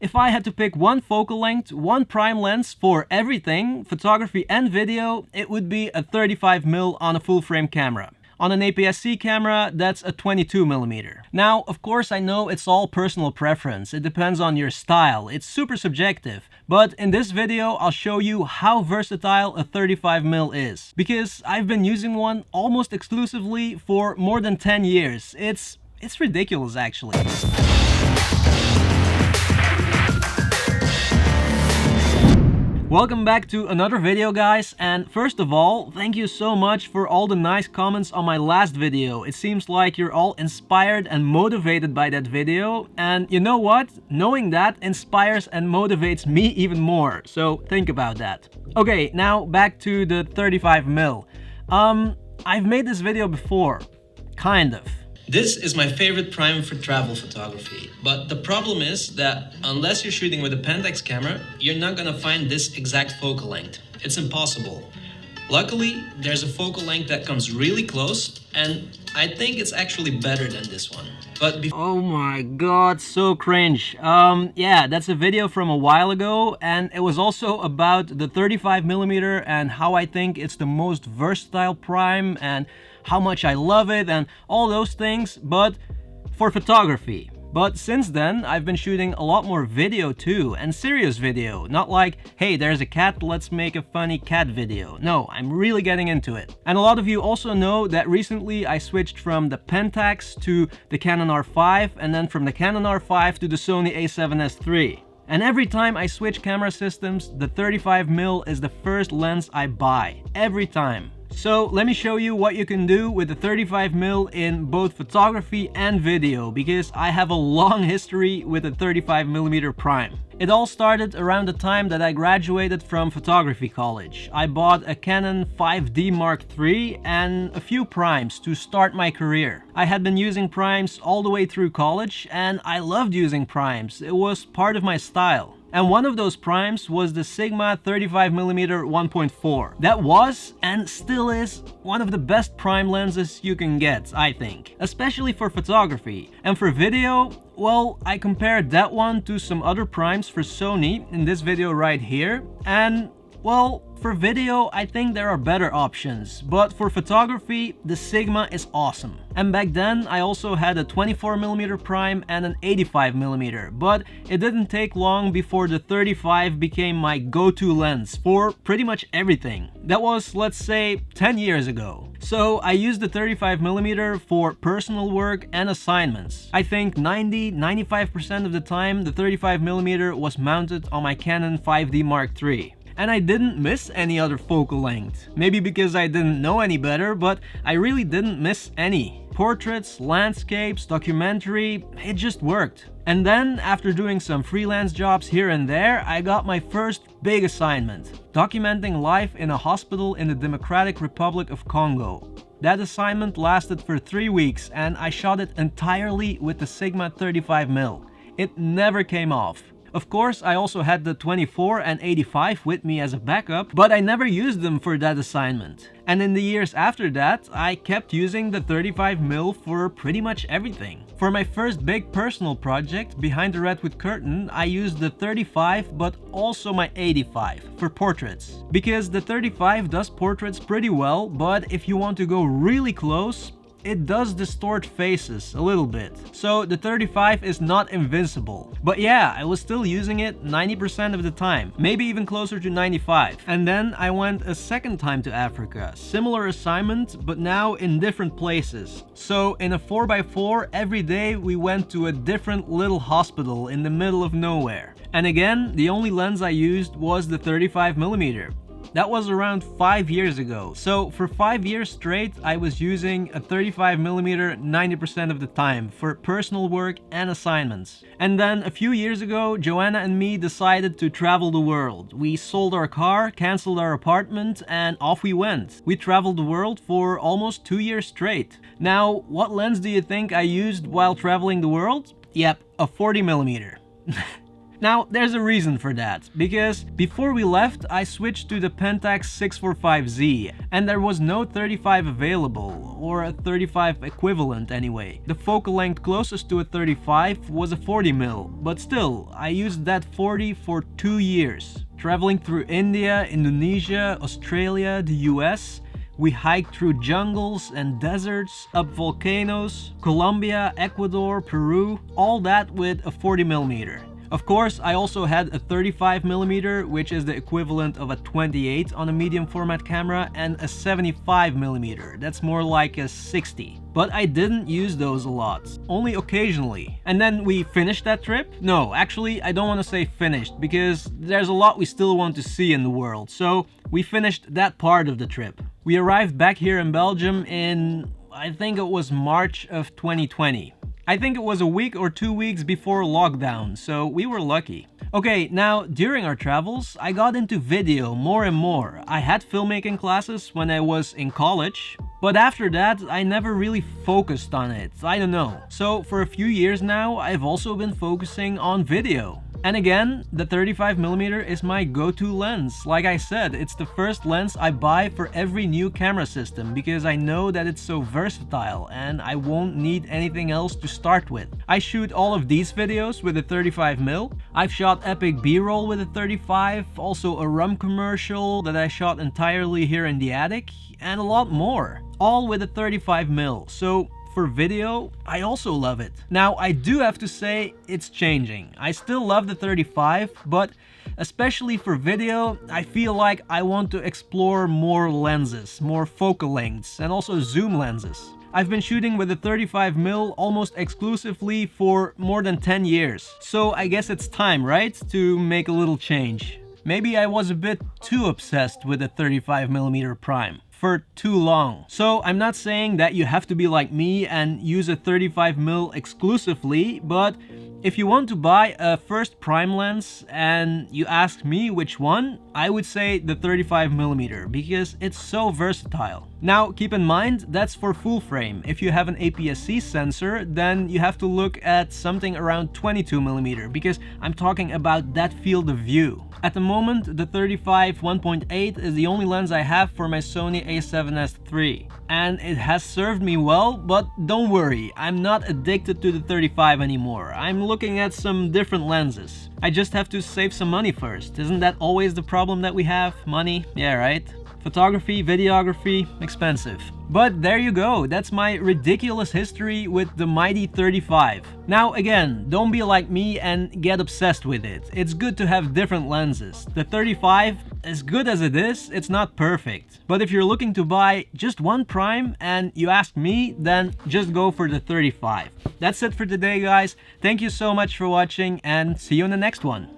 If I had to pick one focal length, one prime lens for everything, photography and video, it would be a 35mm on a full frame camera. On an APS-C camera, that's a 22mm. Now, of course, I know it's all personal preference. It depends on your style. It's super subjective. But in this video, I'll show you how versatile a 35mm is. Because I've been using one almost exclusively for more than 10 years. It's ridiculous, actually. Welcome back to another video, guys, and first of all, thank you so much for all the nice comments on my last video. It seems like you're all inspired and motivated by that video, and you know what? Knowing that inspires and motivates me even more, so think about that. Okay, now back to the 35mm. I've made this video before, kind of. This is my favorite prime for travel photography, but the problem is that unless you're shooting with a Pentax camera, you're not gonna find this exact focal length. It's impossible. Luckily, there's a focal length that comes really close, and I think it's actually better than this one. But oh my god, so cringe. Yeah, that's a video from a while ago, and it was also about the 35mm and how I think it's the most versatile prime and how much I love it and all those things, but for photography. But since then, I've been shooting a lot more video too, and serious video. Not like, hey, there's a cat, let's make a funny cat video. No, I'm really getting into it. And a lot of you also know that recently I switched from the Pentax to the Canon R5, and then from the Canon R5 to the Sony a7S III. And every time I switch camera systems, the 35mm is the first lens I buy. Every time. So let me show you what you can do with the 35mm in both photography and video, because I have a long history with a 35mm prime. It all started around the time that I graduated from photography college. I bought a Canon 5D Mark III and a few primes to start my career. I had been using primes all the way through college, and I loved using primes. It was part of my style. And one of those primes was the Sigma 35mm 1.4. That was, and still is, one of the best prime lenses you can get, I think. Especially for photography. And for video, well, I compared that one to some other primes for Sony in this video right here. And, well, for video, I think there are better options, but for photography, the Sigma is awesome. And back then, I also had a 24mm prime and an 85mm, but it didn't take long before the 35 became my go-to lens for pretty much everything. That was, let's say, 10 years ago. So I used the 35mm for personal work and assignments. I think 90–95% of the time, the 35mm was mounted on my Canon 5D Mark III. And I didn't miss any other focal length. Maybe because I didn't know any better, but I really didn't miss any. Portraits, landscapes, documentary, it just worked. And then, after doing some freelance jobs here and there, I got my first big assignment. Documenting life in a hospital in the Democratic Republic of Congo. That assignment lasted for 3 weeks, and I shot it entirely with the Sigma 35mm. It never came off. Of course, I also had the 24 and 85 with me as a backup, but I never used them for that assignment. And in the years after that, I kept using the 35mm for pretty much everything. For my first big personal project, Behind the Redwood Curtain, I used the 35 but also my 85 for portraits. Because the 35 does portraits pretty well, but if you want to go really close, it does distort faces a little bit. So the 35 is not invincible. But yeah, I was still using it 90% of the time, maybe even closer to 95. And then I went a second time to Africa. Similar assignment, but now in different places. So in a 4x4, every day we went to a different little hospital in the middle of nowhere. And again, the only lens I used was the 35mm. That was around 5 years ago. So for 5 years straight, I was using a 35mm 90% of the time for personal work and assignments. And then a few years ago, Joanna and me decided to travel the world. We sold our car, canceled our apartment, and off we went. We traveled the world for almost 2 years straight. Now, what lens do you think I used while traveling the world? Yep, a 40mm. Now, there's a reason for that, because before we left, I switched to the Pentax 645Z, and there was no 35 available, or a 35 equivalent anyway. The focal length closest to a 35 was a 40mm, but still, I used that 40 for 2 years. Traveling through India, Indonesia, Australia, the US, we hiked through jungles and deserts, up volcanoes, Colombia, Ecuador, Peru, all that with a 40mm. Of course, I also had a 35mm, which is the equivalent of a 28 on a medium format camera, and a 75mm, that's more like a 60. But I didn't use those a lot, only occasionally. And then we finished that trip? No, actually, I don't want to say finished, because there's a lot we still want to see in the world, so we finished that part of the trip. We arrived back here in Belgium in, I think it was March of 2020. I think it was a week or 2 weeks before lockdown, so we were lucky. Okay, now during our travels, I got into video more and more. I had filmmaking classes when I was in college, but after that, I never really focused on it. I don't know. So for a few years now, I've also been focusing on video. And again, the 35mm is my go-to lens. Like I said, it's the first lens I buy for every new camera system because I know that it's so versatile and I won't need anything else to start with. I shoot all of these videos with a 35mm. I've shot epic B-roll with a 35, also a rum commercial that I shot entirely here in the attic, and a lot more. All with a 35mm. So for video, I also love it. Now, I do have to say it's changing. I still love the 35, but especially for video, I feel like I want to explore more lenses, more focal lengths, and also zoom lenses. I've been shooting with a 35mm almost exclusively for more than 10 years. So I guess it's time, right, to make a little change. Maybe I was a bit too obsessed with a 35mm prime for too long. So I'm not saying that you have to be like me and use a 35mm exclusively, but if you want to buy a first prime lens and you ask me which one, I would say the 35mm because it's so versatile. Now keep in mind that's for full frame. If you have an APS-C sensor, then you have to look at something around 22mm because I'm talking about that field of view. At the moment, the 35 1.8 is the only lens I have for my Sony a7S III. And it has served me well, but don't worry, I'm not addicted to the 35 anymore. I'm looking at some different lenses. I just have to save some money first. Isn't that always the problem that we have? Money? Yeah, right? Photography, videography, expensive. But there you go, that's my ridiculous history with the mighty 35. Now again, don't be like me and get obsessed with it. It's good to have different lenses. The 35, as good as it is, it's not perfect. But if you're looking to buy just one prime and you ask me, then just go for the 35. That's it for today, guys. Thank you so much for watching and see you in the next one.